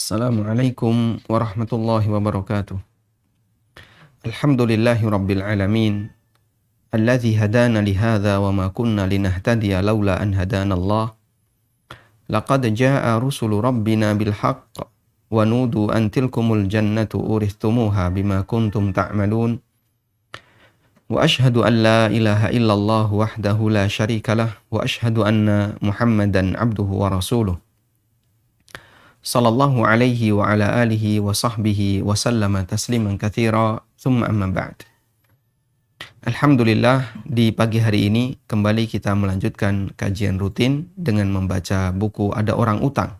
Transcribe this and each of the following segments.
Assalamualaikum warahmatullahi wabarakatuh. Alhamdulillahi rabbil alamin. Alladzi hadana lihadza wa ma kunna linahtadiya laula an hadana Allah. Laqad jaa'a rusulu rabbina bil haqq wa nudu an tilkumul jannatu uristumuha bima kuntum ta'malun. Wa ashhadu an la ilaha illallah wahdahu la syarikalah wa ashhadu anna Muhammadan abduhu wa rasuluh. Sallallahu alaihi wa ala alihi wa sahbihi wa sallama tasliman katsira, thumma amma ba'd. Alhamdulillah, di pagi hari ini kembali kita melanjutkan kajian rutin dengan membaca buku Ada Orang Utang.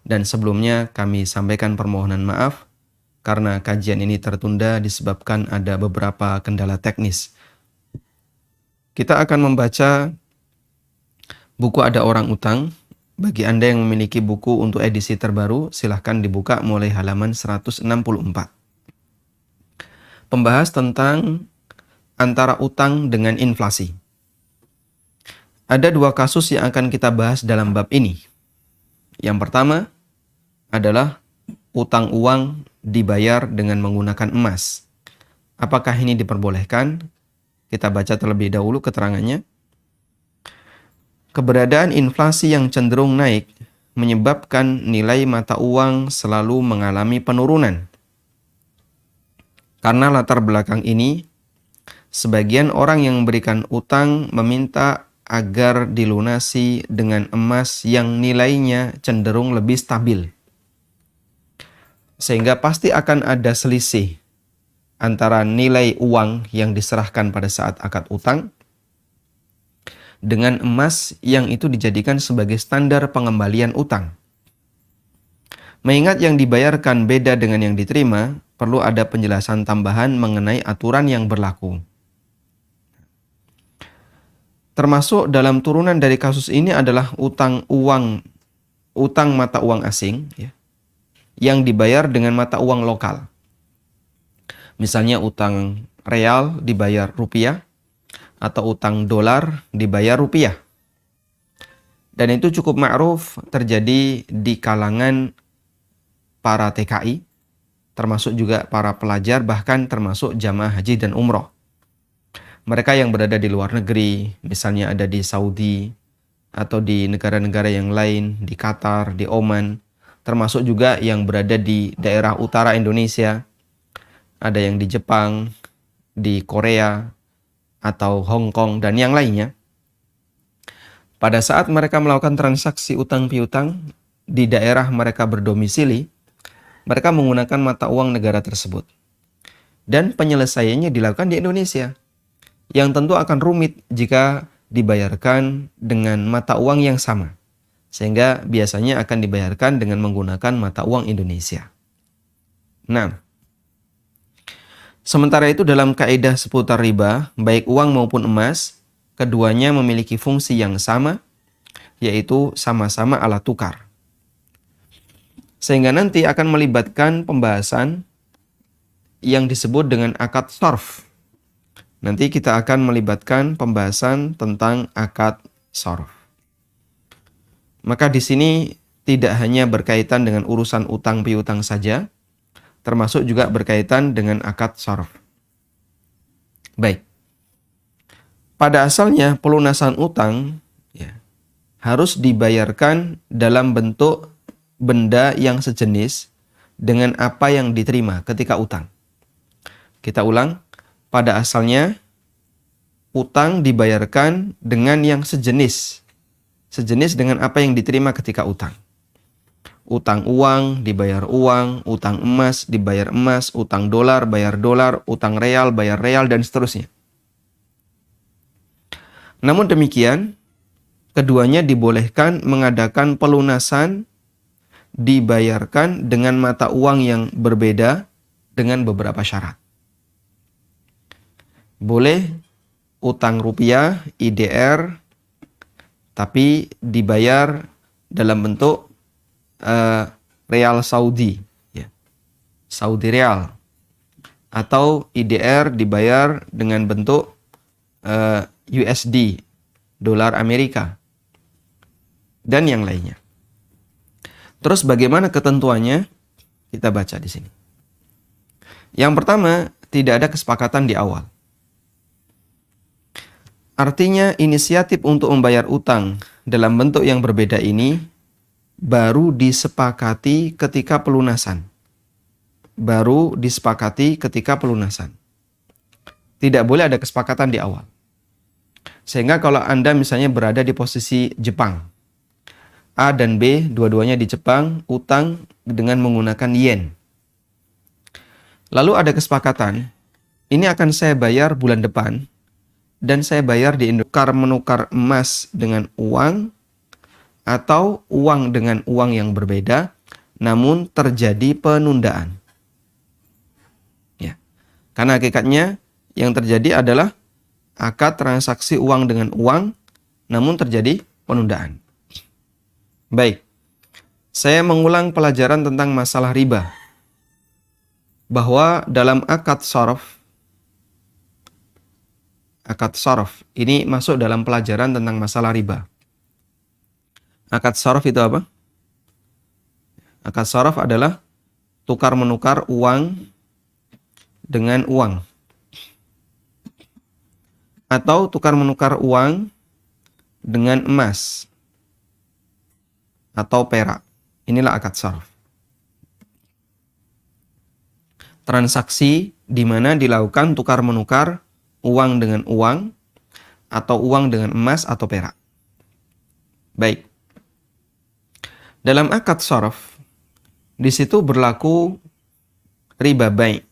Dan sebelumnya kami sampaikan permohonan maaf karena kajian ini tertunda disebabkan ada beberapa kendala teknis. Kita akan membaca buku Ada Orang Utang. Bagi Anda yang memiliki buku untuk edisi terbaru, silahkan dibuka mulai halaman 164. Pembahas tentang antara utang dengan inflasi. Ada dua kasus yang akan kita bahas dalam bab ini. Yang pertama adalah utang uang dibayar dengan menggunakan emas. Apakah ini diperbolehkan? Kita baca terlebih dahulu keterangannya. Keberadaan inflasi yang cenderung naik menyebabkan nilai mata uang selalu mengalami penurunan. Karena latar belakang ini, sebagian orang yang memberikan utang meminta agar dilunasi dengan emas yang nilainya cenderung lebih stabil. Sehingga pasti akan ada selisih antara nilai uang yang diserahkan pada saat akad utang dengan emas yang itu dijadikan sebagai standar pengembalian utang. Mengingat yang dibayarkan beda dengan yang diterima, perlu ada penjelasan tambahan mengenai aturan yang berlaku. Termasuk dalam turunan dari kasus ini adalah utang mata uang asing yang dibayar dengan mata uang lokal. Misalnya utang real dibayar rupiah, atau utang dolar dibayar rupiah. Dan itu cukup ma'ruf terjadi di kalangan para TKI, termasuk juga para pelajar, bahkan termasuk jamaah haji dan umroh. Mereka yang berada di luar negeri, misalnya ada di Saudi, atau di negara-negara yang lain, di Qatar, di Oman, termasuk juga yang berada di daerah utara Indonesia, ada yang di Jepang, di Korea, atau Hong Kong, dan yang lainnya. Pada saat mereka melakukan transaksi utang piutang di daerah mereka berdomisili, mereka menggunakan mata uang negara tersebut. Dan penyelesaiannya dilakukan di Indonesia, yang tentu akan rumit jika dibayarkan dengan mata uang yang sama. Sehingga biasanya akan dibayarkan dengan menggunakan mata uang Indonesia. Nah, sementara itu dalam kaidah seputar riba, baik uang maupun emas, keduanya memiliki fungsi yang sama, yaitu sama-sama alat tukar. Sehingga nanti akan melibatkan pembahasan yang disebut dengan akad sharf. Nanti kita akan melibatkan pembahasan tentang akad sharf. Maka di sini tidak hanya berkaitan dengan urusan utang piutang saja, termasuk juga berkaitan dengan akad sharf. Baik. Pada asalnya pelunasan utang harus dibayarkan dalam bentuk benda yang sejenis dengan apa yang diterima ketika utang. Kita ulang. Pada asalnya utang dibayarkan dengan yang sejenis dengan apa yang diterima ketika utang. Utang uang dibayar uang, utang emas dibayar emas, utang dolar bayar dolar, utang real bayar real, dan seterusnya. Namun demikian, keduanya dibolehkan mengadakan pelunasan dibayarkan dengan mata uang yang berbeda dengan beberapa syarat. Boleh utang rupiah, IDR, tapi dibayar dalam bentuk real Saudi, Saudi real, atau IDR dibayar dengan bentuk USD, dolar Amerika, dan yang lainnya. Terus bagaimana ketentuannya? Kita baca di sini. Yang pertama, tidak ada kesepakatan di awal. Artinya inisiatif untuk membayar utang dalam bentuk yang berbeda ini baru disepakati ketika pelunasan. Baru disepakati ketika pelunasan. Tidak boleh ada kesepakatan di awal. Sehingga kalau Anda misalnya berada di posisi Jepang, A dan B dua-duanya di Jepang, utang dengan menggunakan yen. Lalu ada kesepakatan, ini akan saya bayar bulan depan, dan saya bayar di Indonesia, menukar emas dengan uang, atau uang dengan uang yang berbeda, namun terjadi penundaan. Ya. Karena hakikatnya yang terjadi adalah akad transaksi uang dengan uang, namun terjadi penundaan. Baik, saya mengulang pelajaran tentang masalah riba. Bahwa dalam akad sharaf ini masuk dalam pelajaran tentang masalah riba. Akad sharaf itu apa? Akad sharaf adalah tukar menukar uang dengan uang, atau tukar menukar uang dengan emas atau perak. Inilah akad sharaf. Transaksi di mana dilakukan tukar menukar uang dengan uang atau uang dengan emas atau perak. Baik. Dalam akad sharaf di situ berlaku riba bai'.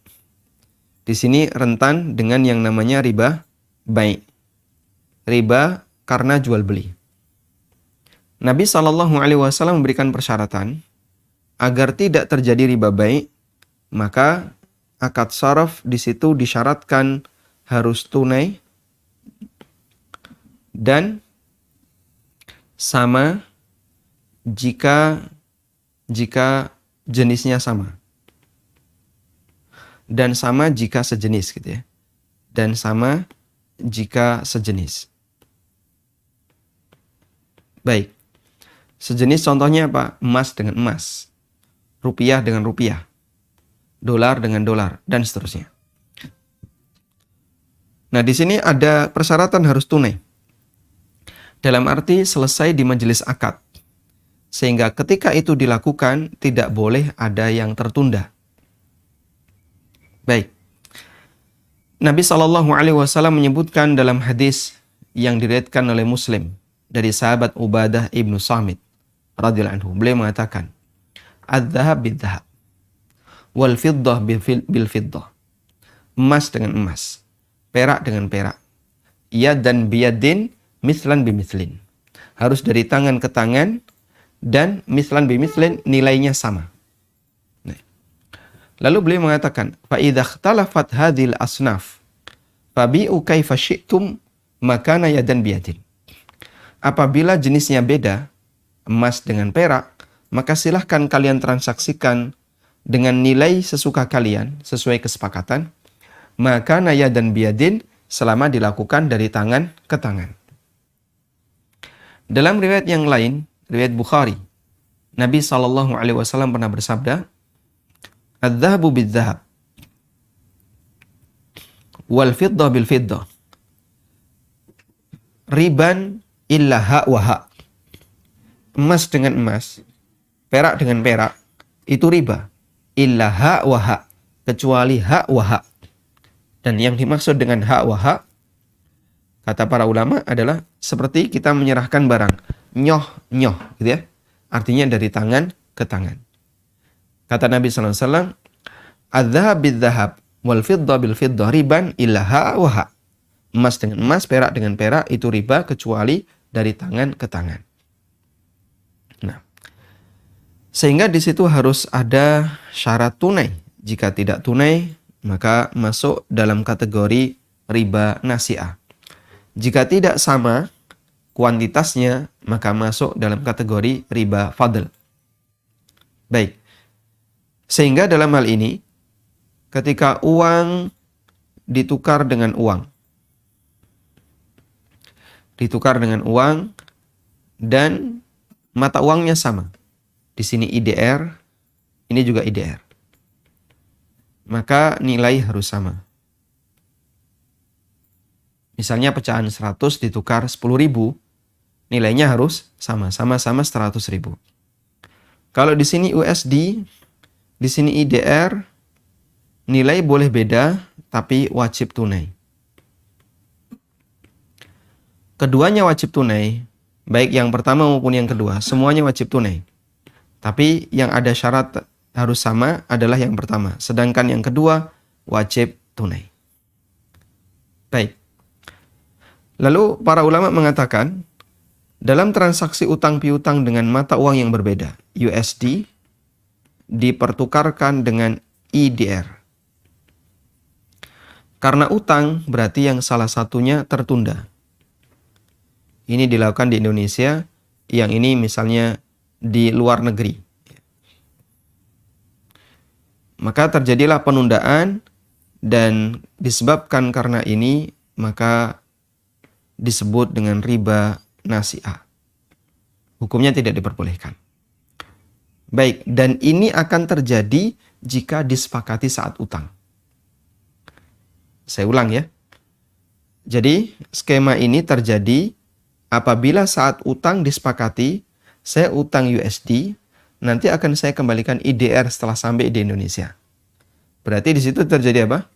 Di sini rentan dengan yang namanya riba bai'. Riba karena jual beli. Nabi SAW memberikan persyaratan agar tidak terjadi riba bai', maka akad sharaf di situ disyaratkan harus tunai dan sama jika jenisnya sama. Dan sama jika sejenis gitu ya. Dan sama jika sejenis. Baik. Sejenis contohnya apa? Emas dengan emas. Rupiah dengan rupiah. Dolar dengan dolar, dan seterusnya. Nah, di sini ada persyaratan harus tunai. Dalam arti selesai di majelis akad. Sehingga ketika itu dilakukan, tidak boleh ada yang tertunda. Baik. Nabi SAW menyebutkan dalam hadis yang diriwayatkan oleh Muslim dari sahabat Ubadah ibnu Samit radhiyallahu anhu. Beliau mengatakan, "Adz-dzahab bidz-dzahab. Wal fiddah bil fiddah." Emas dengan emas, perak dengan perak. Yad dan biyadin, mislan bimithlin. Harus dari tangan ke tangan dan mislan bimithlin, nilainya sama. Nah. Lalu beliau mengatakan, fa idza ikhtalafat hadhil asnaf fabi'u kaifa syi'tum makana yadan biyadin. Apabila jenisnya beda, emas dengan perak, maka silahkan kalian transaksikan dengan nilai sesuka kalian, sesuai kesepakatan, maka naya dan biyadin, selama dilakukan dari tangan ke tangan. Dalam riwayat yang lain, riwayat Bukhari, Nabi SAW pernah bersabda, "Adz-dzahabu bidz-dzahab, wal fiddah bil fiddah, riban illa ha wa ha." Emas dengan emas, perak dengan perak, itu riba. Illa ha wa ha, kecuali ha wa ha. Dan yang dimaksud dengan ha wa ha, kata para ulama adalah seperti kita menyerahkan barang, nyoh gitu ya. Artinya dari tangan ke tangan. Kata Nabi SAW, "Adz-dzahab bidz-dzahab wal fiddah bil fiddah riban illa ha wa ha." Emas dengan emas, perak dengan perak, itu riba kecuali dari tangan ke tangan. Nah, sehingga di situ harus ada syarat tunai. Jika tidak tunai, maka masuk dalam kategori riba nasi'ah. Jika tidak sama kuantitasnya, maka masuk dalam kategori riba fadl. Baik. Sehingga dalam hal ini, ketika uang ditukar dengan uang, dan mata uangnya sama. di sini IDR, ini juga IDR. Maka nilai harus sama. Misalnya pecahan 100 ditukar 10.000, nilainya harus sama-sama 100.000. Kalau di sini USD, di sini IDR, nilai boleh beda, tapi wajib tunai. Keduanya wajib tunai, baik yang pertama maupun yang kedua, semuanya wajib tunai. Tapi yang ada syarat harus sama adalah yang pertama, sedangkan yang kedua wajib tunai. Baik. Lalu para ulama mengatakan, dalam transaksi utang piutang dengan mata uang yang berbeda, USD dipertukarkan dengan IDR. Karena utang berarti yang salah satunya tertunda. Ini dilakukan di Indonesia, yang ini misalnya di luar negeri. Maka terjadilah penundaan dan disebabkan karena ini maka disebut dengan riba nasi'ah. Hukumnya tidak diperbolehkan. Baik, dan ini akan terjadi jika disepakati saat utang. Saya ulang ya. Jadi skema ini terjadi apabila saat utang disepakati, saya utang USD, nanti akan saya kembalikan IDR setelah sampai di Indonesia. Berarti di situ terjadi apa?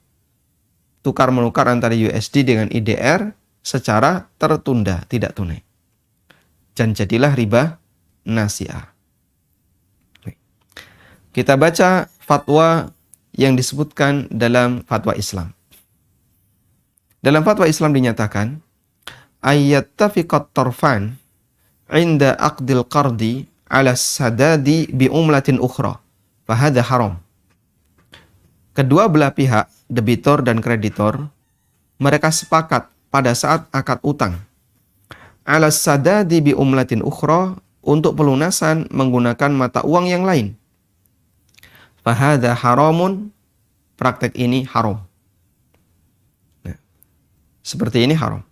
Tukar menukar antara USD dengan IDR secara tertunda, tidak tunai. Dan jadilah riba nasi'ah. Kita baca fatwa yang disebutkan dalam fatwa Islam. Dalam fatwa Islam dinyatakan, ayyattafiqat tarfan inda aqdil qardi ala sadadi bi umlatin ukhra, fahadha haram. Kedua belah pihak, debitor dan kreditor, mereka sepakat pada saat akad utang ala sadadi bi umlatin ukhra, untuk pelunasan menggunakan mata uang yang lain. Fahadha haramun, praktek ini haram. Nah, seperti ini haram.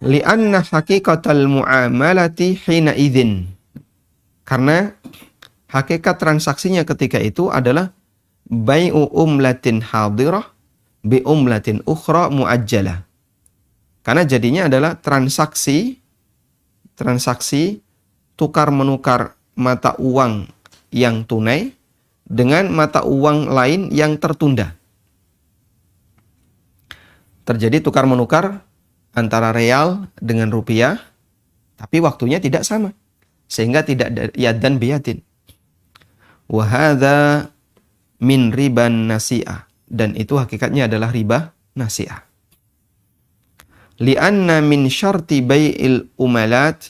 Li'anna haqiqatal mu'amalati hina idzin. Karena hakikat transaksinya ketika itu adalah bai'u umlatin hadirah bi umlatin ukhra muajjalah. Karena jadinya adalah transaksi tukar menukar mata uang yang tunai dengan mata uang lain yang tertunda. Terjadi tukar menukar antara real dengan rupiah, tapi waktunya tidak sama, sehingga tidak yadan biyadin. Wa hadza min riban nasi'ah, dan itu hakikatnya adalah riba nasi'ah. Li'anna min syarti bai'il umalat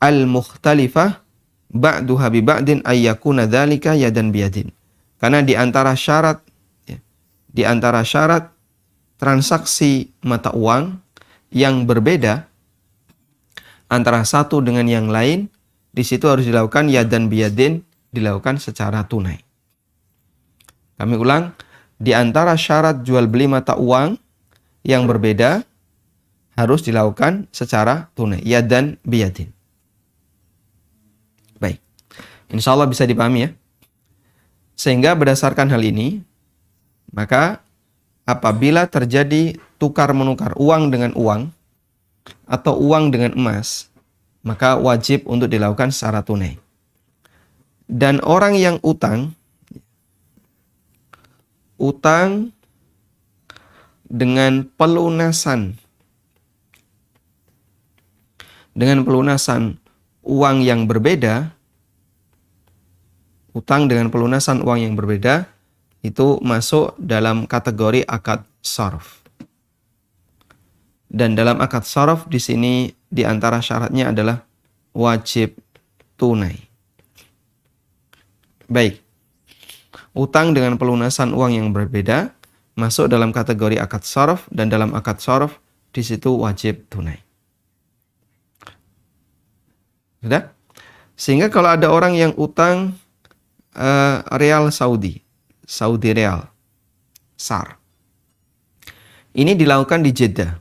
al-mukhtalifah ba'duha bi ba'din ayyakuna dzalika yadan biyadin. Karena di antara syarat transaksi mata uang yang berbeda antara satu dengan yang lain, di situ harus dilakukan yadan biyadin, dilakukan secara tunai. Kami ulang, di antara syarat jual beli mata uang yang berbeda harus dilakukan secara tunai, yadan biyadin. Baik, insya Allah bisa dipahami ya. Sehingga berdasarkan hal ini, maka apabila terjadi tukar menukar uang dengan uang atau uang dengan emas, maka wajib untuk dilakukan secara tunai. Dan orang yang utang dengan pelunasan uang yang berbeda, utang dengan pelunasan uang yang berbeda, itu masuk dalam kategori akad sharaf. Dan dalam akad sharaf di sini di antara syaratnya adalah wajib tunai. Baik. Utang dengan pelunasan uang yang berbeda masuk dalam kategori akad sharaf, dan dalam akad sharaf di situ wajib tunai. Sudah? Sehingga kalau ada orang yang utang real Saudi real, SAR. Ini dilakukan di Jeddah.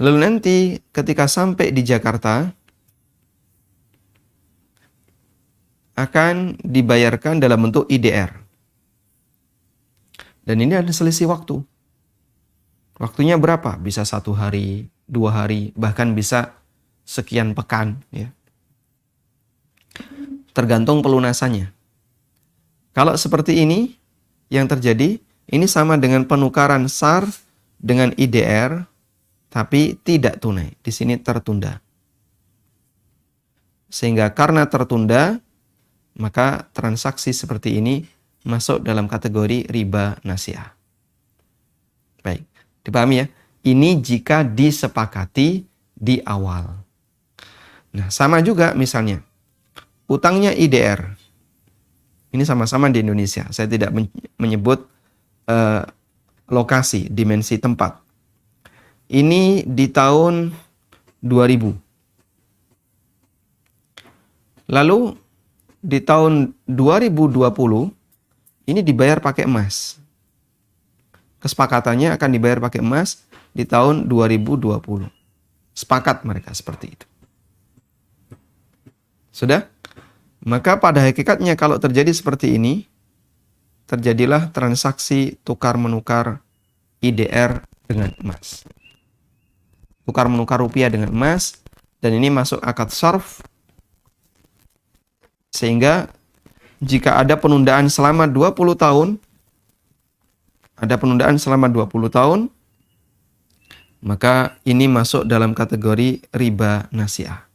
Lalu nanti ketika sampai di Jakarta akan dibayarkan dalam bentuk IDR. Dan ini ada selisih waktu. Waktunya berapa? Bisa 1 hari, 2 hari, bahkan bisa sekian pekan, ya. Tergantung pelunasannya. Kalau seperti ini yang terjadi, ini sama dengan penukaran SAR dengan IDR, tapi tidak tunai. Di sini tertunda. Sehingga karena tertunda, maka transaksi seperti ini masuk dalam kategori riba nasi'ah. Baik, dipahami ya? Ini jika disepakati di awal. Nah, sama juga misalnya, utangnya IDR. Ini sama-sama di Indonesia. Saya tidak menyebut lokasi, dimensi tempat. Ini di tahun 2000. Lalu di tahun 2020 ini dibayar pakai emas. Kesepakatannya akan dibayar pakai emas di tahun 2020. Sepakat mereka seperti itu. Sudah? Maka pada hakikatnya kalau terjadi seperti ini, terjadilah transaksi tukar-menukar IDR dengan emas. Tukar-menukar rupiah dengan emas, dan ini masuk akad sharf. Sehingga jika ada penundaan selama 20 tahun, maka ini masuk dalam kategori riba nasi'ah.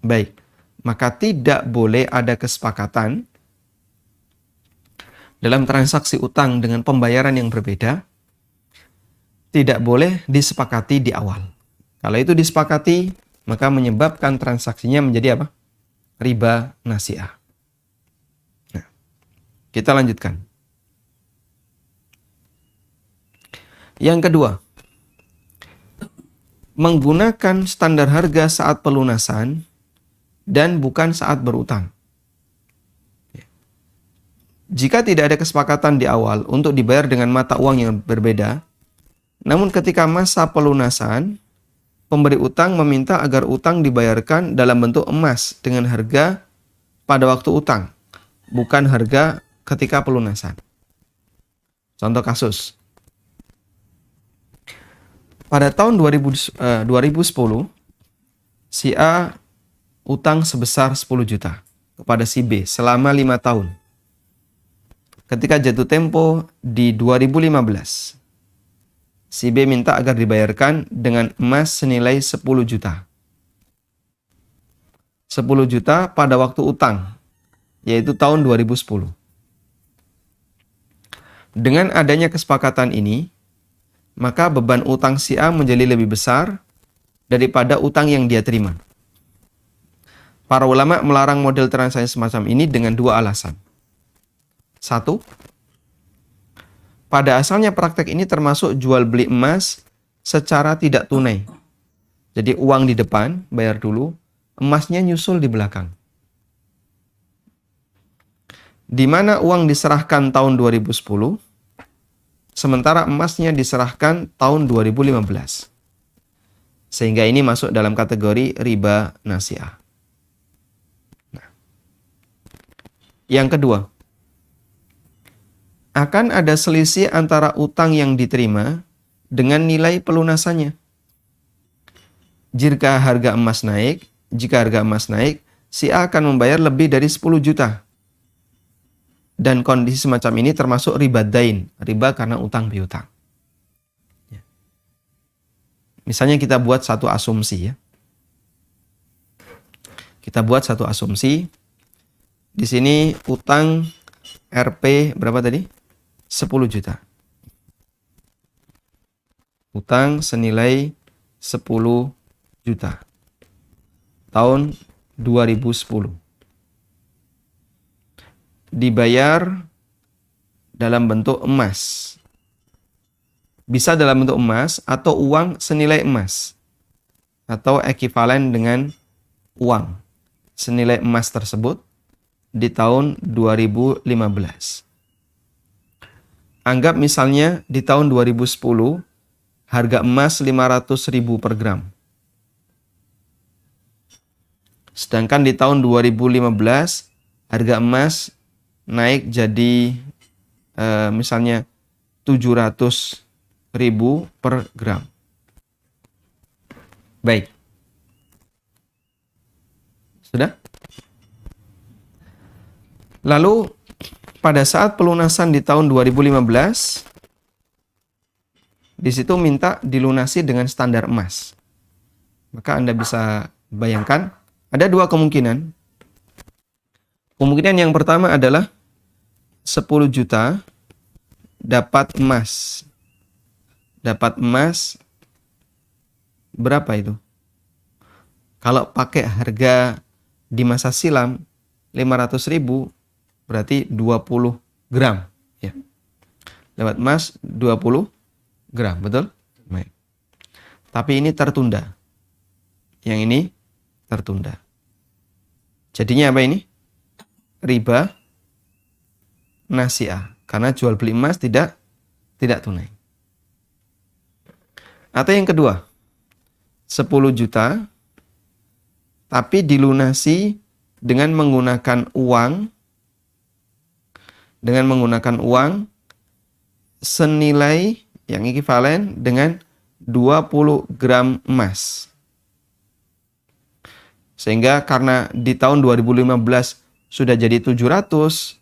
Baik, maka tidak boleh ada kesepakatan dalam transaksi utang dengan pembayaran yang berbeda, tidak boleh disepakati di awal. Kalau itu disepakati, maka menyebabkan transaksinya menjadi apa? Riba nasi'ah. Nah, kita lanjutkan. Yang kedua, menggunakan standar harga saat pelunasan dan bukan saat berutang. Jika tidak ada kesepakatan di awal untuk dibayar dengan mata uang yang berbeda, namun ketika masa pelunasan, pemberi utang meminta agar utang dibayarkan dalam bentuk emas dengan harga pada waktu utang, bukan harga ketika pelunasan. Contoh kasus. Pada tahun 2010, si A utang sebesar 10 juta kepada si B selama 5 tahun. Ketika jatuh tempo di 2015, si B minta agar dibayarkan dengan emas senilai 10 juta. 10 juta pada waktu utang, yaitu tahun 2010. Dengan adanya kesepakatan ini, maka beban utang si A menjadi lebih besar daripada utang yang dia terima. Para ulama melarang model transaksi semacam ini dengan 2 alasan. 1, pada asalnya praktek ini termasuk jual beli emas secara tidak tunai. Jadi uang di depan, bayar dulu, emasnya nyusul di belakang. Di mana uang diserahkan tahun 2010, sementara emasnya diserahkan tahun 2015. Sehingga ini masuk dalam kategori riba nasi'ah. Nah, yang kedua, akan ada selisih antara utang yang diterima dengan nilai pelunasannya. Jika harga emas naik, si A akan membayar lebih dari 10 juta. Dan kondisi semacam ini termasuk riba dain, riba karena utang piutang. Misalnya kita buat satu asumsi ya. Kita buat satu asumsi. Di sini utang RP berapa tadi? 10 juta. Utang senilai 10 juta. Tahun 2010. Dibayar dalam bentuk emas. Bisa dalam bentuk emas atau uang senilai emas. Atau ekivalen dengan uang senilai emas tersebut di tahun 2015. Anggap misalnya di tahun 2010 harga emas 500.000 per gram. Sedangkan di tahun 2015 harga emas naik jadi misalnya 700.000 per gram. Baik. Sudah? Lalu pada saat pelunasan di tahun 2015, di situ minta dilunasi dengan standar emas. Maka Anda bisa bayangkan, ada dua kemungkinan. Kemungkinan yang pertama adalah 10 juta dapat emas. Dapat emas berapa itu? Kalau pakai harga di masa silam 500.000 berarti 20 gram. Ya. Dapat emas 20 gram, betul? Baik. Tapi ini tertunda. Yang ini tertunda. Jadinya apa ini? Riba nasi'ah. Karena jual beli emas tidak tunai. Atau yang kedua, 10 juta tapi dilunasi dengan menggunakan uang senilai yang ekivalen dengan 20 gram emas. Sehingga karena di tahun 2015 sudah jadi 700,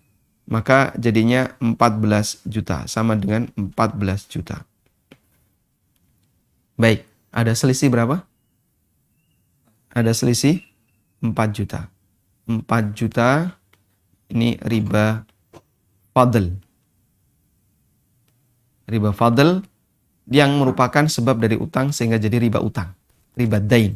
maka jadinya 14 juta, sama dengan 14 juta. Baik, ada selisih berapa? Ada selisih 4 juta. 4 juta ini riba fadl. Riba fadl yang merupakan sebab dari utang sehingga jadi riba utang. Riba dain.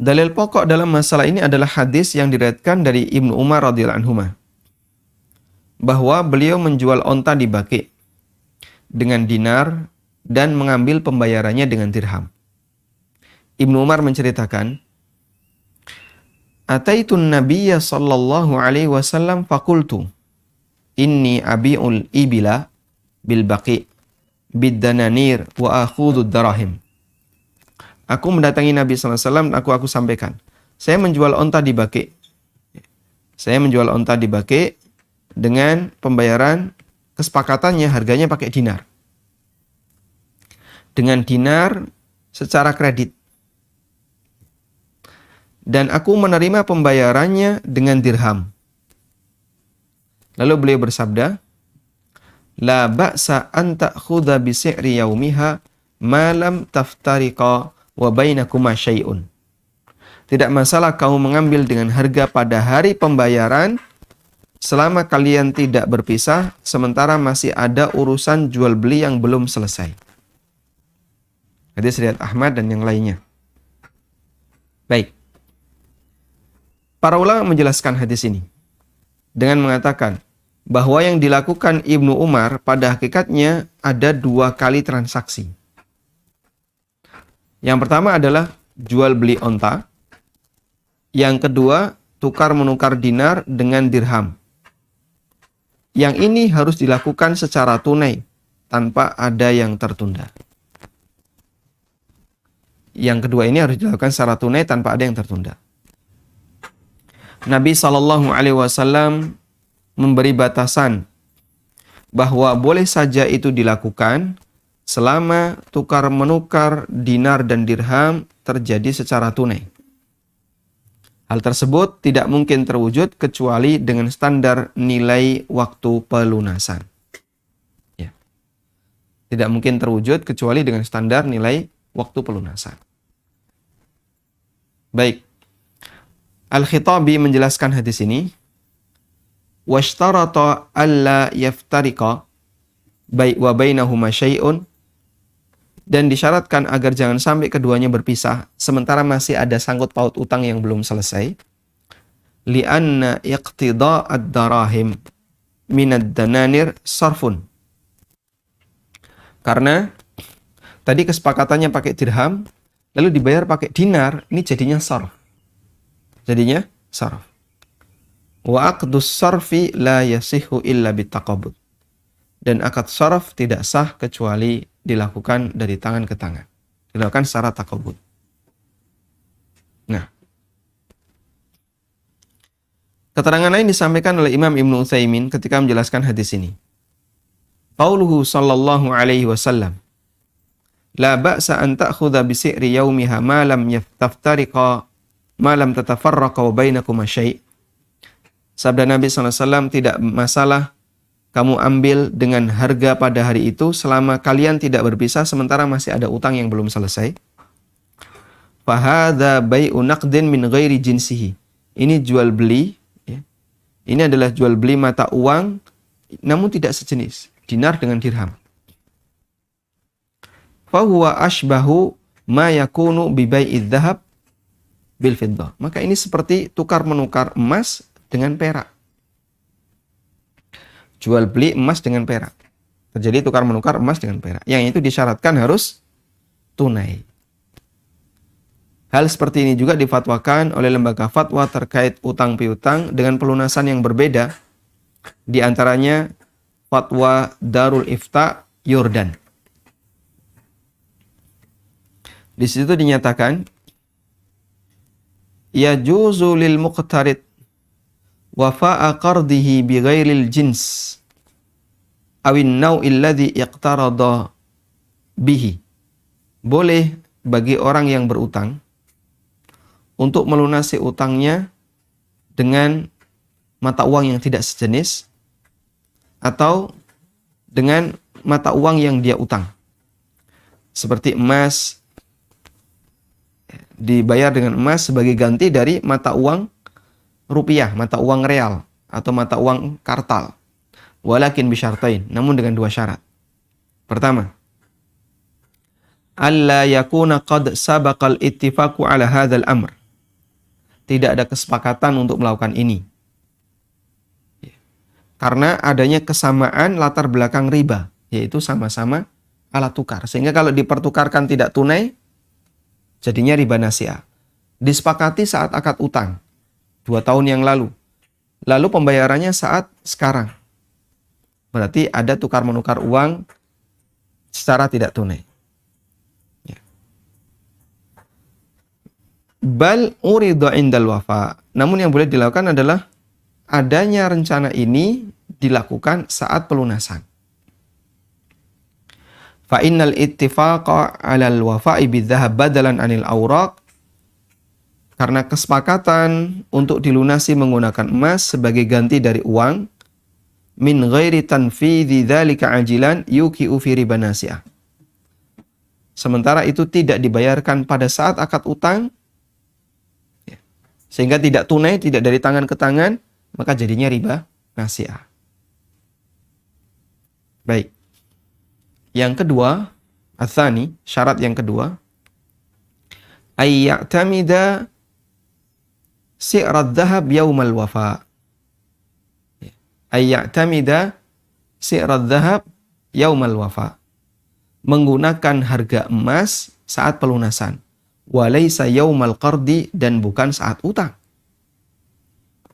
Dalil pokok dalam masalah ini adalah hadis yang diriwayatkan dari Ibnu Umar radhiyallahu anhu bahwa beliau menjual onta di Baqi dengan dinar dan mengambil pembayarannya dengan dirham. Ibnu Umar menceritakan, "Ataitun Nabiyya sallallahu alaihi wasallam faqultu, inni abi'ul ibila bil Baqi bid dananir wa akhudud darahim." Aku mendatangi Nabi SAW, aku sampaikan, saya menjual onta di Baqi. Saya menjual onta di Baqi dengan pembayaran kesepakatannya harganya pakai dinar. Dengan dinar secara kredit. Dan aku menerima pembayarannya dengan dirham. Lalu beliau bersabda, "La ba'sa an ta'khudha bi si'ri yaumiha ma lam taftariqa wa bainakuma syai'un." Tidak masalah kamu mengambil dengan harga pada hari pembayaran selama kalian tidak berpisah sementara masih ada urusan jual beli yang belum selesai. Hadis riwayat Ahmad dan yang lainnya. Baik. Para ulama menjelaskan hadis ini dengan mengatakan bahwa yang dilakukan Ibnu Umar pada hakikatnya ada 2 kali transaksi. Yang pertama adalah jual beli onta. Yang kedua, tukar menukar dinar dengan dirham. Yang ini harus dilakukan secara tunai, tanpa ada yang tertunda. Yang kedua ini harus dilakukan secara tunai, tanpa ada yang tertunda. Nabi SAW memberi batasan bahwa boleh saja itu dilakukan selama tukar menukar dinar dan dirham terjadi secara tunai. Hal tersebut tidak mungkin terwujud kecuali dengan standar nilai waktu pelunasan. Ya. Tidak mungkin terwujud kecuali dengan standar nilai waktu pelunasan. Baik. Al-Khitabi menjelaskan hadis ini. Washtarata alla yaftariqa wa bainahuma syai'un, dan disyaratkan agar jangan sampai keduanya berpisah sementara masih ada sangkut paut utang yang belum selesai. Li'anna iqtida'ad darahim minad dananir sarfun. Karena tadi kesepakatannya pakai dirham lalu dibayar pakai dinar, ini jadinya sarf. Jadinya sarf. Wa aqdus sarfi la yasihu illa bitaqabud. Dan akad sarf tidak sah kecuali dilakukan dari tangan ke tangan. Dilakukan secara taqabud. Nah, keterangan lain disampaikan oleh Imam Ibnu Utsaimin ketika menjelaskan hadis ini. Qauluhu sallallahu alaihi wasallam, la ba'sa an ta'khudha bi si'ri yaumiha ma lam taftariqa ma lam tatafarraqa wa bainakuma syai'. Sabda Nabi SAW, tidak masalah kamu ambil dengan harga pada hari itu selama kalian tidak berpisah sementara masih ada utang yang belum selesai. Fahadha bai'u naqdin min ghairi jinsihi. Ini jual beli, ya. Ini adalah jual beli mata uang namun tidak sejenis, dinar dengan dirham. Fahuwa ashbahu ma yakunu bi bai'idz dzahab bil fiddah. Maka ini seperti tukar menukar emas dengan perak. Jual beli emas dengan perak. Terjadi tukar menukar emas dengan perak. Yang itu disyaratkan harus tunai. Hal seperti ini juga difatwakan oleh lembaga fatwa terkait utang piutang dengan pelunasan yang berbeda. Di antaranya fatwa Darul Ifta Yordan. Di situ dinyatakan yajuzu lil muqtarid wafa'a qardihi bi ghairil jins awin naw'il ladzi iqtarada bihi. Boleh bagi orang yang berutang untuk melunasi utangnya dengan mata uang yang tidak sejenis atau dengan mata uang yang dia utang. Seperti emas, dibayar dengan emas sebagai ganti dari mata uang rupiah, mata uang real atau mata uang kartal. Walakin bisyartain, namun dengan dua syarat. Pertama, alla yakuna qad sabaqal ittifaqu ala hadzal amr. Tidak ada kesepakatan untuk melakukan ini. Karena adanya kesamaan latar belakang riba, yaitu sama-sama alat tukar. Sehingga kalau dipertukarkan tidak tunai, jadinya riba nasi'ah. Disepakati saat akad utang 2 tahun yang lalu. Lalu pembayarannya saat sekarang. Berarti ada tukar menukar uang secara tidak tunai. Ya. Bal uridu indal wafa. Namun yang boleh dilakukan adalah adanya rencana ini dilakukan saat pelunasan. Fa innal ittifaqa 'alal wafa'i bidzahab badalan 'anil awraq. Karena kesepakatan untuk dilunasi menggunakan emas sebagai ganti dari uang min ghairi tanfidhi dzalika ajilan yuqi'u fi riba nasi'ah. Sementara itu tidak dibayarkan pada saat akad utang, sehingga tidak tunai, tidak dari tangan ke tangan, maka jadinya riba nasi'ah. Baik. Yang kedua, ats-tsani, syarat yang kedua, ayya'tamida si'rad dhahab yaumal wafa. Ayya'tamida si'rad dhahab yaumal wafa. Menggunakan harga emas saat pelunasan. Walaysa yaumal qardi, dan bukan saat utang.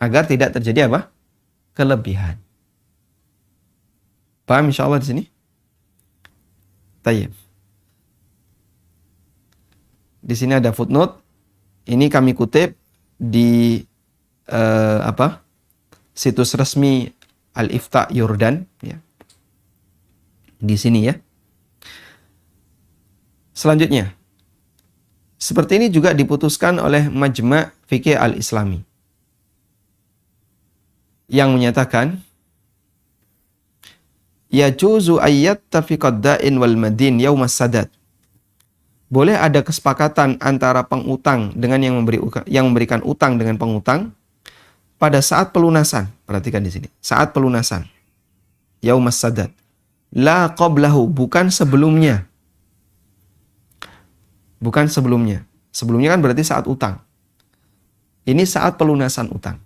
Agar tidak terjadi apa? Kelebihan. Paham insyaallah di sini? Tayyib. Di sini ada footnote. Ini kami kutip di situs resmi Al-Ifta Yordan, ya. Di sini ya. Selanjutnya, seperti ini juga diputuskan oleh Majma' Fiqih Al-Islami yang menyatakan yajuzu ayyattafiqad da'in wal madin yaumas sadad. Boleh ada kesepakatan antara pengutang dengan yang memberikan utang dengan pengutang pada saat pelunasan. Perhatikan di sini. Saat pelunasan. Yaumas sadad. La qablahu, bukan sebelumnya. Bukan sebelumnya. Sebelumnya kan berarti saat utang. Ini saat pelunasan utang.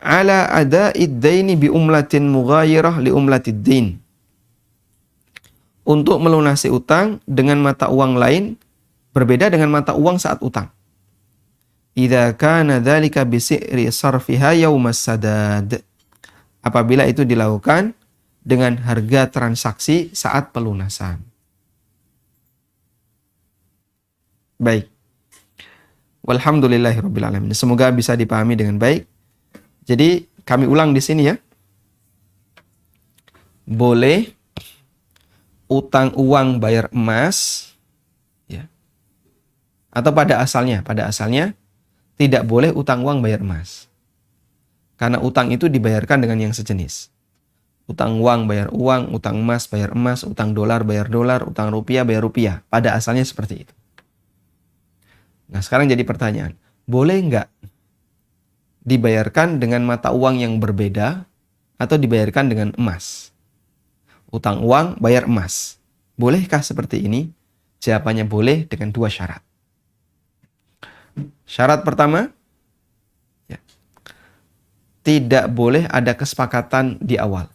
Ala ada'id daini bi umlatin mughayirah li umlatid dain. Untuk melunasi utang dengan mata uang lain berbeda dengan mata uang saat utang. idza kana dzalika bi si'ri sarfiha yaumas sadad. Apabila itu dilakukan dengan harga transaksi saat pelunasan. Baik. Walhamdulillahirabbil alamin. Semoga bisa dipahami dengan baik. Jadi kami ulang di sini ya. Boleh utang uang bayar emas ya. Atau pada asalnya tidak boleh utang uang bayar emas. Karena utang itu dibayarkan dengan yang sejenis. Utang uang bayar uang, utang emas bayar emas, utang dolar bayar dolar, utang rupiah bayar rupiah. Pada asalnya seperti itu. Nah sekarang jadi pertanyaan, boleh nggak dibayarkan dengan mata uang yang berbeda atau dibayarkan dengan emas? Utang uang bayar emas. Bolehkah seperti ini? Jawabannya boleh dengan dua syarat. Syarat pertama, ya, tidak boleh ada kesepakatan di awal.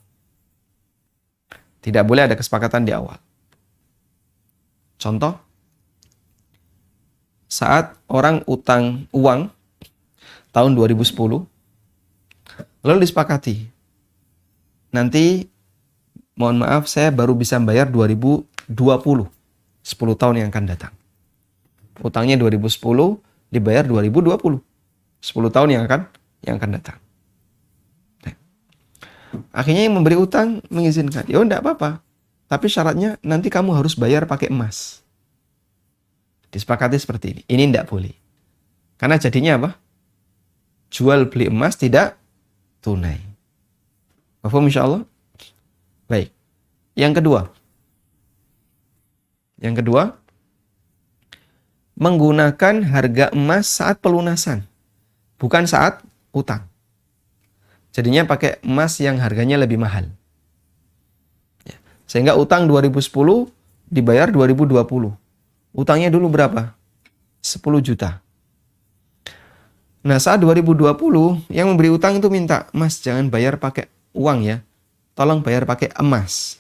Tidak boleh ada kesepakatan di awal. Contoh, saat orang utang uang tahun 2010, lalu disepakati, nanti mohon maaf saya baru bisa bayar 2020, 10 tahun yang akan datang. Utangnya 2010, dibayar 2020, 10 tahun yang akan datang. Nah, akhirnya yang memberi utang mengizinkan, ya enggak apa-apa, tapi syaratnya nanti kamu harus bayar pakai emas. Disepakati seperti ini. Ini enggak boleh. Karena jadinya apa? Jual beli emas tidak tunai. Paham insyaallah? Baik. Yang kedua, menggunakan harga emas saat pelunasan, bukan saat utang. Jadinya pakai emas yang harganya lebih mahal. Sehingga utang 2010 dibayar 2020. Utangnya dulu berapa? 10 juta. Nah, saat 2020 yang memberi utang itu minta, "Mas, jangan bayar pakai uang ya. Tolong bayar pakai emas."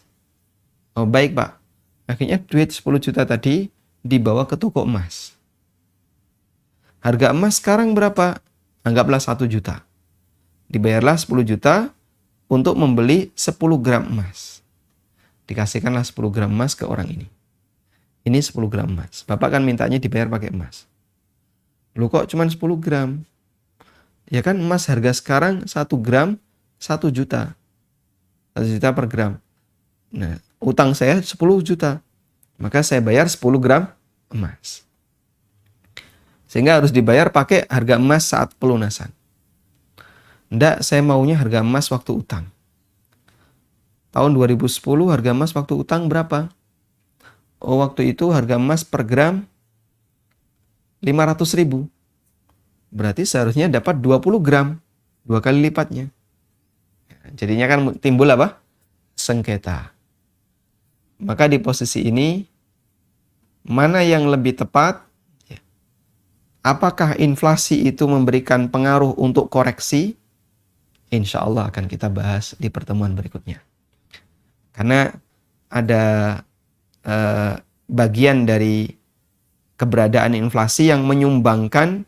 Oh, baik, Pak. Akhirnya duit 10 juta tadi dibawa ke toko emas. Harga emas sekarang berapa? Anggaplah 1 juta. Dibayarlah 10 juta untuk membeli 10 gram emas. Dikasihkanlah 10 gram emas ke orang ini. Ini 10 gram emas. Bapak kan mintanya dibayar pakai emas. Loh kok cuma 10 gram? Ya kan emas harga sekarang 1 gram 1 juta. 1 juta per gram. Nah, utang saya 10 juta. Maka saya bayar 10 gram emas. Sehingga harus dibayar pakai harga emas saat pelunasan. Nggak, saya maunya harga emas waktu utang. Tahun 2010 harga emas waktu utang berapa? Oh, waktu itu harga emas per gram 500.000. Berarti seharusnya dapat 20 gram. 2 kali lipatnya. Jadinya kan timbul apa? Sengketa. Maka di posisi ini, mana yang lebih tepat? Apakah inflasi itu memberikan pengaruh untuk koreksi? Insya Allah akan kita bahas di pertemuan berikutnya. Karena ada bagian dari keberadaan inflasi yang menyumbangkan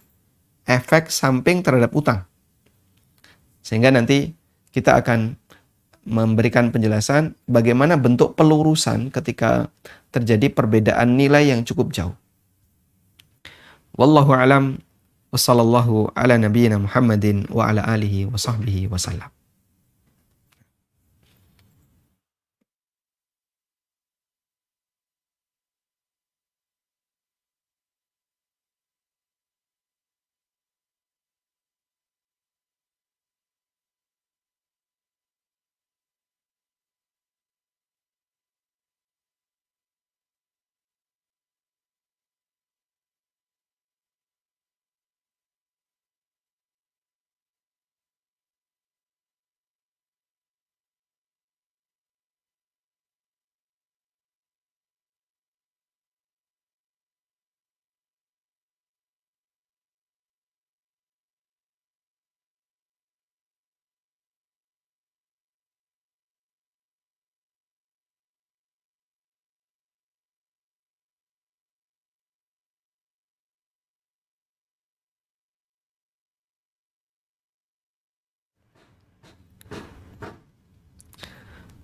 efek samping terhadap utang. Sehingga nanti kita akan memberikan penjelasan bagaimana bentuk pelurusan ketika terjadi perbedaan nilai yang cukup jauh. Wallahu a'lam wa sallallahu ala nabiyyina Muhammadin wa ala alihi wa sahbihi wasallam.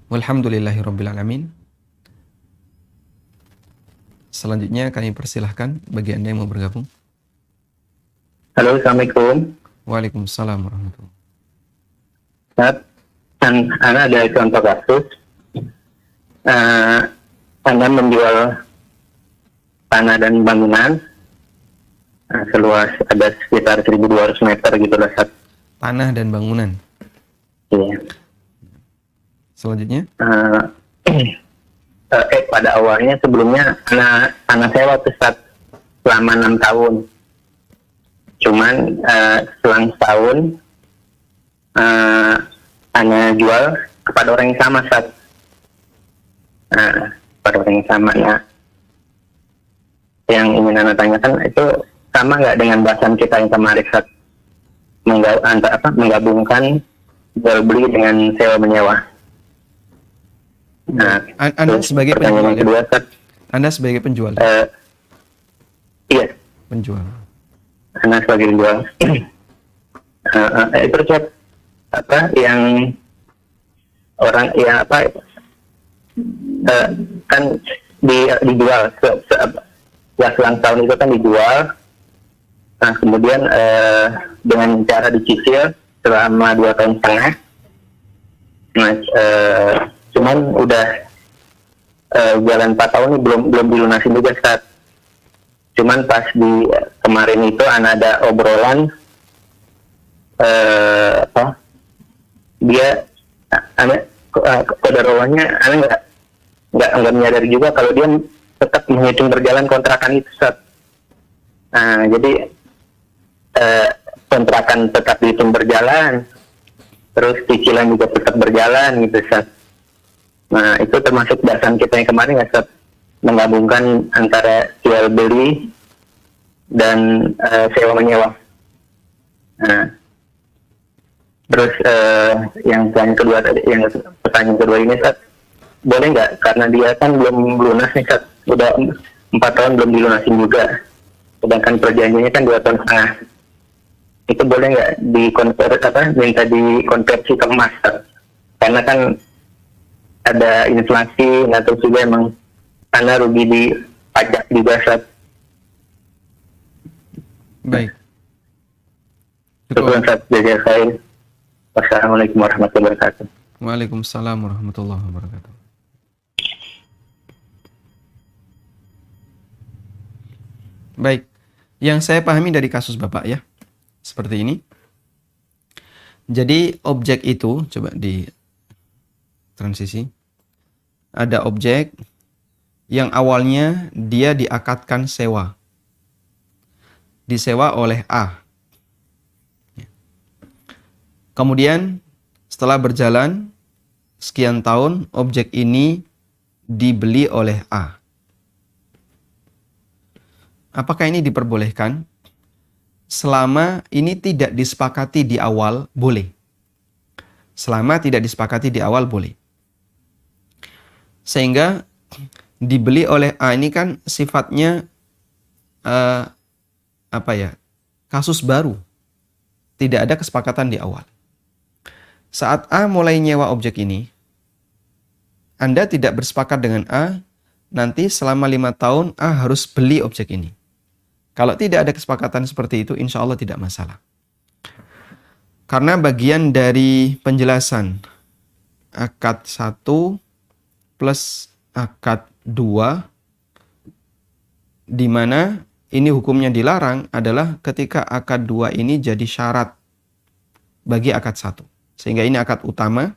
Walhamdulillahirabbil alamin. Selanjutnya kami persilahkan bagi Anda yang mau bergabung. Halo, Assalamualaikum. Waalaikumsalam warahmatullahi Ustaz, Anda ada contoh kasus, Anda menjual tanah dan bangunan seluas ada sekitar 1.200 meter gitu lah, Ustaz. Tanah dan bangunan. Iya. Selanjutnya? Pada awalnya sebelumnya tanah sewa tuh, Ustaz, selama 6 tahun. Cuman selang setahun Ana jual kepada orang yang sama, Ustaz. Kepada orang yang sama. Nah, yang ingin Ana tanyakan itu sama nggak dengan bahasan kita yang kemarin, Ustaz? Menggabungkan jual beli dengan sewa menyewa. Nah, Anda sebagai pertanyaan penjual, yang kedua, Ustaz. Anda sebagai penjual. Iya. Penjual. Ana sebagai penjual. Itu Ustaz, yang orang yang kan dijual ya selang tahun itu kan dijual. Nah, kemudian dengan cara dicicil selama 2 tahun setengah. Nah, cuman udah jalan 4 tahun ini belum dilunasin juga, Ustaz. Cuman pas di kemarin itu ada obrolan dia kodarowannya nggak menyadari juga kalau dia tetap menghitung berjalan kontrakan itu, Ustaz. Nah, jadi kontrakan tetap dihitung berjalan, terus cicilan juga tetap berjalan gitu, Ustaz. Nah, itu termasuk bahasan kita yang kemarin, Ustaz, menggabungkan antara jual beli dan sewa menyewa. Nah, terus yang pertanyaan kedua ini, Ustaz, boleh nggak, karena dia kan belum lunas nih, Ustaz, udah 4 tahun belum dilunasin juga, sedangkan perjanjiannya kan 2 tahun setengah. Itu boleh nggak minta dikonversi ke emas, Ustaz? Karena kan ada inflasi, atau juga emang karena rugi di pajak juga, Ustaz. Baik. Syukur, Ustaz. Jazakallahu. Wassalamualaikum warahmatullahi wabarakatuh. Waalaikumsalam warahmatullahi wabarakatuh. Baik, yang saya pahami dari kasus Bapak ya, seperti ini. Jadi objek itu, coba di transisi. Ada objek yang awalnya dia diakadkan sewa. Disewa oleh A. Kemudian setelah berjalan sekian tahun, objek ini dibeli oleh A. Apakah ini diperbolehkan? Selama ini tidak disepakati di awal, boleh. Selama tidak disepakati di awal, boleh. Sehingga dibeli oleh A ini kan sifatnya kasus baru. Tidak ada kesepakatan di awal. Saat A mulai nyewa objek ini, Anda tidak bersepakat dengan A, nanti selama 5 tahun A harus beli objek ini. Kalau tidak ada kesepakatan seperti itu, insya Allah tidak masalah. Karena bagian dari penjelasan akad 1 plus akad 2, di mana ini hukumnya dilarang adalah ketika akad 2 ini jadi syarat bagi akad 1. Sehingga ini akad utama.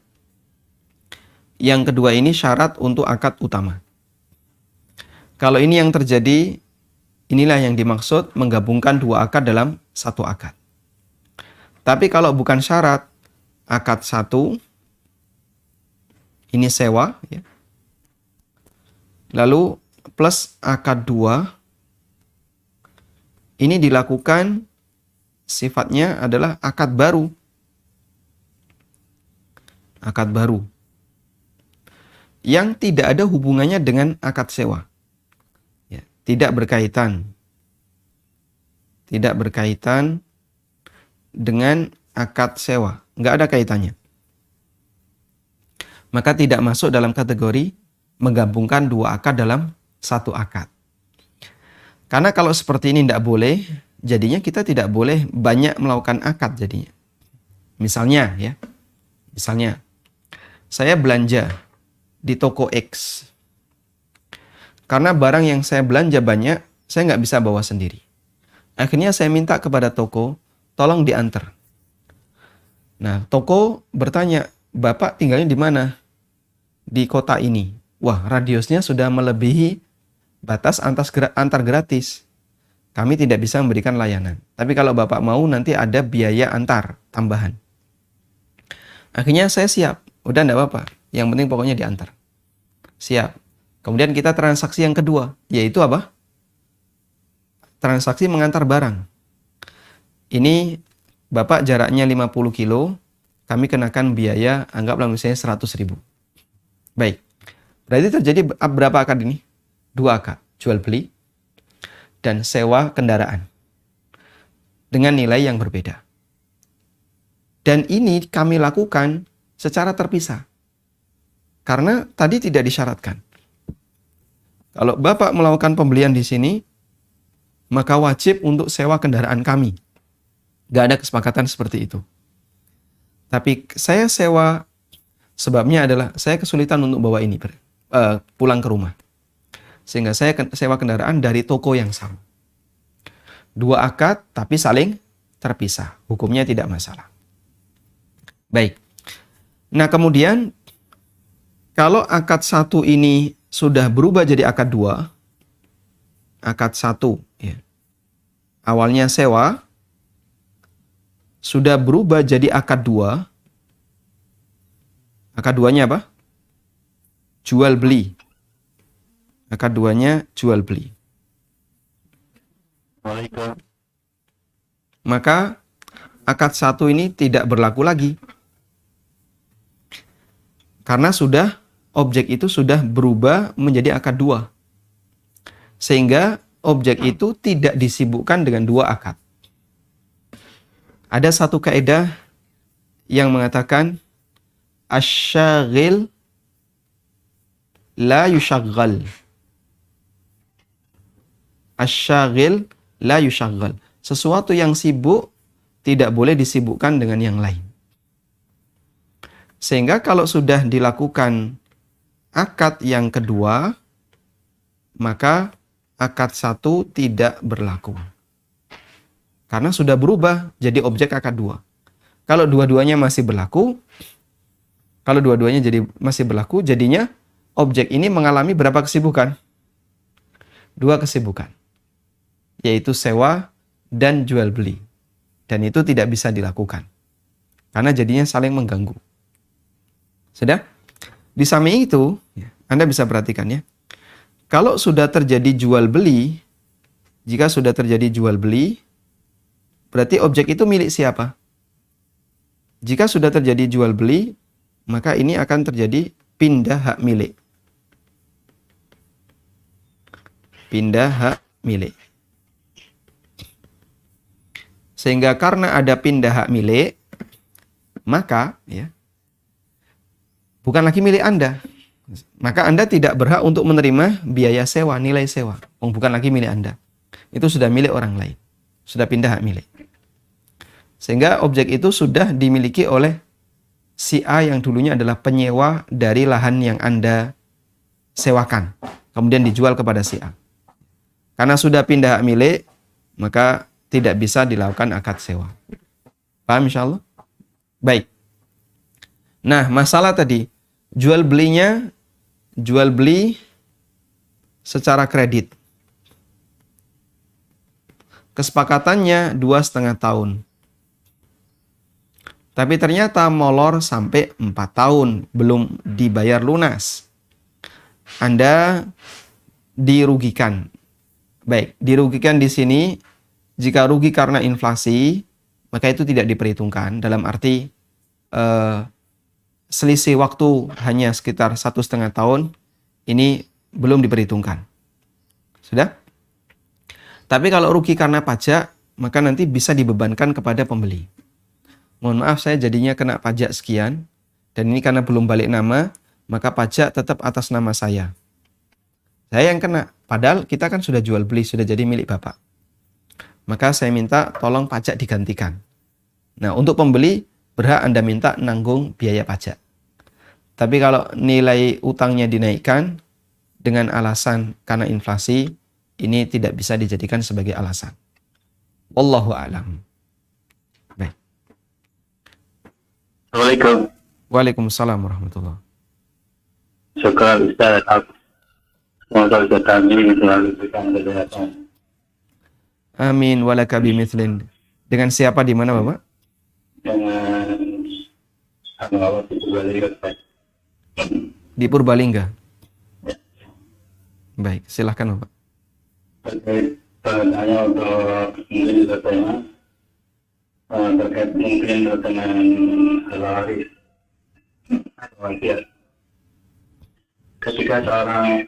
Yang kedua ini syarat untuk akad utama. Kalau ini yang terjadi, inilah yang dimaksud menggabungkan 2 akad dalam 1 akad. Tapi kalau bukan syarat, akad 1, ini sewa, ya. Lalu plus akad 2, ini dilakukan sifatnya adalah akad baru. Akad baru. Yang tidak ada hubungannya dengan akad sewa. Ya, tidak berkaitan. Tidak berkaitan dengan akad sewa. Nggak ada kaitannya. maka tidak masuk dalam kategori menggabungkan dua akad dalam satu akad. Karena kalau seperti ini tidak boleh, jadinya kita tidak boleh banyak melakukan akad jadinya. Misalnya saya belanja di toko X. Karena barang yang saya belanja banyak, saya nggak bisa bawa sendiri. Akhirnya saya minta kepada toko, tolong diantar. Nah, toko bertanya, Bapak tinggalnya di mana? Di kota ini. Wah, radiusnya sudah melebihi batas antar gratis. Kami tidak bisa memberikan layanan. Tapi kalau Bapak mau, nanti ada biaya antar tambahan. Akhirnya saya siap. Udah enggak apa-apa. Yang penting pokoknya diantar. Siap. Kemudian kita transaksi yang kedua. Yaitu apa? Transaksi mengantar barang. Ini Bapak jaraknya 50 kilo. Kami kenakan biaya, anggaplah misalnya 100.000. Baik. Berarti terjadi berapa akad ini? 2 akad. Jual beli dan sewa kendaraan. Dengan nilai yang berbeda. Dan ini kami lakukan secara terpisah. Karena tadi tidak disyaratkan. Kalau Bapak melakukan pembelian di sini, maka wajib untuk sewa kendaraan kami. Gak ada kesepakatan seperti itu. Tapi saya sewa, sebabnya adalah saya kesulitan untuk bawa ini pulang ke rumah. Sehingga saya sewa kendaraan dari toko yang sama. 2 akad tapi saling terpisah. Hukumnya tidak masalah. Baik. Nah kemudian, kalau akad 1 ini sudah berubah jadi akad 2, akad 1, ya. Awalnya sewa, sudah berubah jadi akad 2. Akad 2-nya apa? Jual beli. Akad 2-nya jual beli. Maka akad 1 ini tidak berlaku lagi. Karena objek itu sudah berubah menjadi akad 2. Sehingga objek itu tidak disibukkan dengan 2 akad. Ada satu kaidah yang mengatakan asy-syaghil la yushaggal. Asy-syaghil la yushaggal. Sesuatu yang sibuk tidak boleh disibukkan dengan yang lain. Sehingga kalau sudah dilakukan akad yang kedua, maka akad 1 tidak berlaku. Karena sudah berubah jadi objek akad 2. Kalau dua-duanya masih berlaku, jadinya objek ini mengalami berapa kesibukan? 2 kesibukan. Yaitu sewa dan jual beli. Dan itu tidak bisa dilakukan. Karena jadinya saling mengganggu. Sudah? Di samping itu, Anda bisa perhatikan ya. Kalau sudah terjadi jual beli, jika sudah terjadi jual beli, berarti objek itu milik siapa? Jika sudah terjadi jual beli, maka ini akan terjadi pindah hak milik. Pindah hak milik. Sehingga karena ada pindah hak milik, maka bukan lagi milik Anda. Maka Anda tidak berhak untuk menerima biaya sewa, nilai sewa. Bukan lagi milik Anda. Itu sudah milik orang lain. Sudah pindah hak milik. Sehingga objek itu sudah dimiliki oleh si A yang dulunya adalah penyewa dari lahan yang Anda sewakan. Kemudian dijual kepada si A. Karena sudah pindah hak milik, maka tidak bisa dilakukan akad sewa. Paham insyaallah? Baik. Nah, masalah tadi, jual beli secara kredit. Kesepakatannya 2,5 tahun. Tapi ternyata molor sampai 4 tahun belum dibayar lunas. Anda dirugikan. Baik, dirugikan di sini jika rugi karena inflasi, maka itu tidak diperhitungkan dalam arti selisih waktu hanya sekitar 1,5 tahun, ini belum diperhitungkan. Sudah? Tapi kalau rugi karena pajak, maka nanti bisa dibebankan kepada pembeli. Mohon maaf, saya jadinya kena pajak sekian. dan ini karena belum balik nama, maka pajak tetap atas nama saya. Saya yang kena, padahal kita kan sudah jual beli, sudah jadi milik Bapak. Maka saya minta tolong pajak digantikan. Nah, untuk pembeli berhak Anda minta nanggung biaya pajak. Tapi kalau nilai utangnya dinaikkan dengan alasan karena inflasi, ini tidak bisa dijadikan sebagai alasan. Wallahu a'lam. Baik. Assalamualaikum. Waalaikumsalam warahmatullahi. Syukur Ustaz. Semoga Ustaz kami selalu diberikan kesehatan. Amin walaka bimithlin. Dengan siapa di mana Bapak? Dengan Allah Subhanahu wa ta'ala. Di Purbalingga. Baik, silahkan Bapak. Terkait pertanyaan untuk mungkin juga tema terkait mungkin dengan waris atau wasiat. Ketika seorang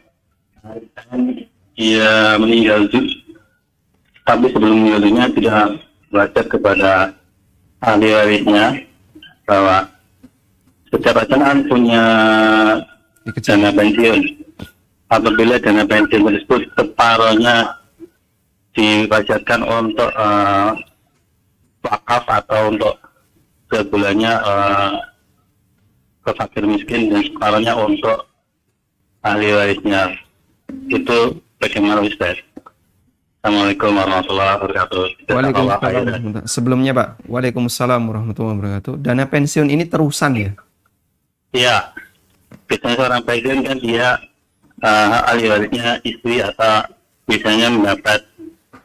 ia meninggal, tapi sebelum meninggalnya tidak belajar kepada ahli warisnya bahwa setiap pasangan punya dana pensiun. Apabila dana pensiun tersebut separohnya dibajarkan untuk wakaf atau untuk sebulannya ke fakir miskin dan separohnya untuk ahli warisnya, itu bagaimana Ustaz? Assalamualaikum warahmatullahi wabarakatuh. Waalaikumsalam. Sebelumnya Pak, waalaikumsalam warahmatullahi wabarakatuh. Dana pensiun ini terusan ya? Iya, biasanya seorang pensiun kan dia ahli warisnya istri atau biasanya mendapat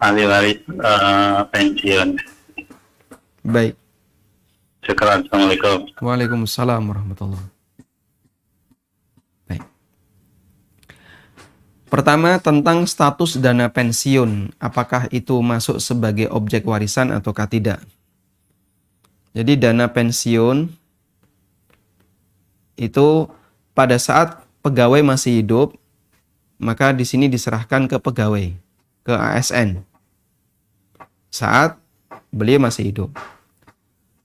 ahli waris pensiun. Baik. Syukur. Assalamualaikum. Waalaikumsalam warahmatullahi wabarakatuh. Baik. Pertama, tentang status dana pensiun, apakah itu masuk sebagai objek warisan ataukah tidak? Jadi dana pensiun itu pada saat pegawai masih hidup, maka di sini diserahkan ke pegawai, ke ASN. Saat beliau masih hidup.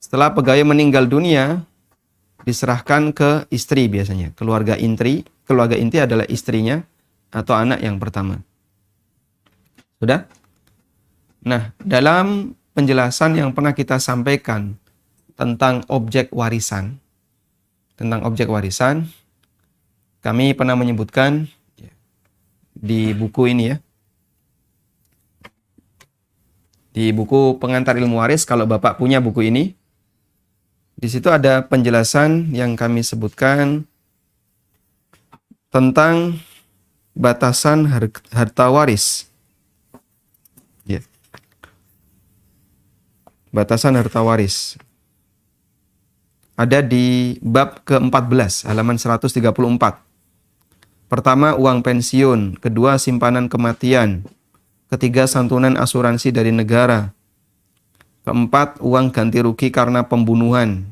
Setelah pegawai meninggal dunia, diserahkan ke istri biasanya, keluarga inti. Keluarga inti adalah istrinya atau anak yang pertama. Sudah? Nah, dalam penjelasan yang pernah kita sampaikan tentang objek warisan, kami pernah menyebutkan di buku ini ya, di buku Pengantar Ilmu Waris, kalau Bapak punya buku ini, di situ ada penjelasan yang kami sebutkan tentang batasan harta waris. Ya. Batasan harta waris. Ada di bab ke-14, halaman 134. Pertama, uang pensiun. Kedua, simpanan kematian. Ketiga, santunan asuransi dari negara. Keempat, uang ganti rugi karena pembunuhan.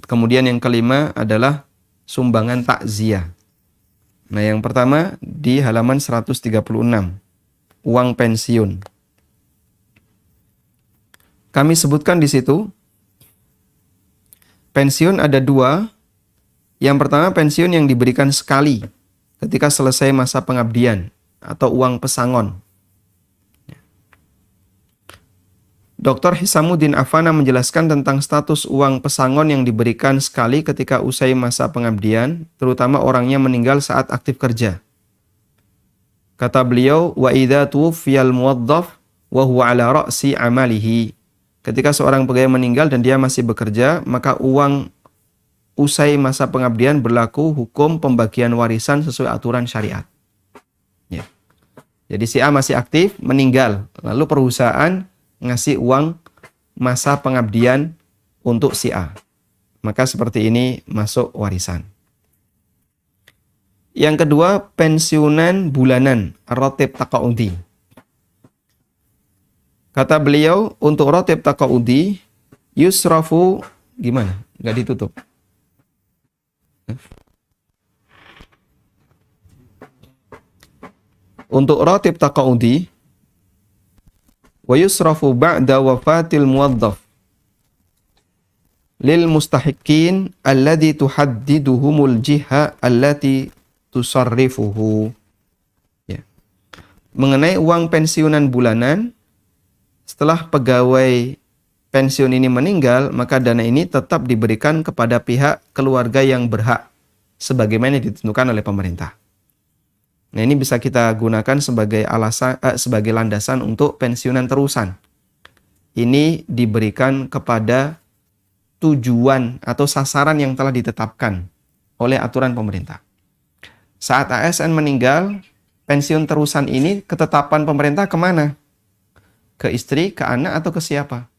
Kemudian yang kelima adalah sumbangan takziah. Nah, yang pertama di halaman 136, uang pensiun. Kami sebutkan di situ, pensiun ada dua. Yang pertama, pensiun yang diberikan sekali ketika selesai masa pengabdian atau uang pesangon. Dr. Hisamuddin Afana menjelaskan tentang status uang pesangon yang diberikan sekali ketika usai masa pengabdian, terutama orangnya meninggal saat aktif kerja. Kata beliau, wa idza tuwfiyal muwaddaf wa huwa ala ra'si amalihi. Ketika seorang pegawai meninggal dan dia masih bekerja, maka uang usai masa pengabdian berlaku hukum pembagian warisan sesuai aturan syariat. Ya. Jadi si A masih aktif, meninggal, lalu perusahaan ngasih uang masa pengabdian untuk si A. Maka seperti ini masuk warisan. Yang kedua, pensiunan bulanan, rotib taqaudi. Kata beliau, untuk rotib taqaudi, yusrafu, gimana? Nggak ditutup. Untuk rotib taqaudi, wa yusrafu ba'da wafatil muwaddaf. lil mustahiqin alladhi tuhaddiduhumul jiha allati tusarrifuhu. Ya. Mengenai uang pensiunan bulanan, setelah pegawai pensiun ini meninggal, maka dana ini tetap diberikan kepada pihak keluarga yang berhak sebagaimana ditentukan oleh pemerintah. Nah, ini bisa kita gunakan sebagai sebagai landasan untuk pensiunan terusan. Ini diberikan kepada tujuan atau sasaran yang telah ditetapkan oleh aturan pemerintah. Saat ASN meninggal, pensiun terusan ini ketetapan pemerintah kemana? Ke istri, ke anak, atau ke siapa?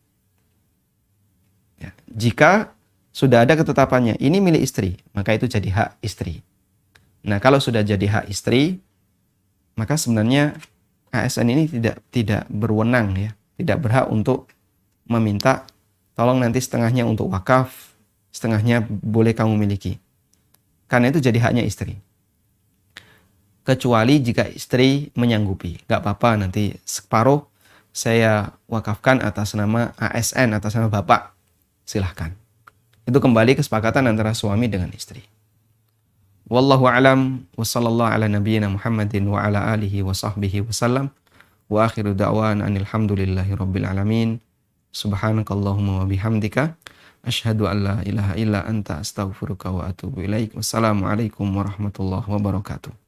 Ya. Jika sudah ada ketetapannya, ini milik istri, maka itu jadi hak istri. Nah, kalau sudah jadi hak istri, maka sebenarnya ASN ini tidak berwenang, ya, tidak berhak untuk meminta tolong nanti setengahnya untuk wakaf, setengahnya boleh kamu miliki. Karena itu jadi haknya istri. Kecuali jika istri menyanggupi, nggak apa-apa, nanti separuh saya wakafkan atas nama ASN, atas nama bapak, silahkan. Itu kembali kesepakatan antara suami dengan istri. Wallahu a'lam wa sallallahu ala nabiyyina Muhammadin wa ala alihi wa sahbihi wasallam. Wa akhiru da'wan anilhamdulillahi rabbil alamin. Subhanakallahumma wa bihamdika asyhadu an la ilaha illa anta astaghfiruka wa atubu ilaik. Wassalamualaikum warahmatullahi wabarakatuh.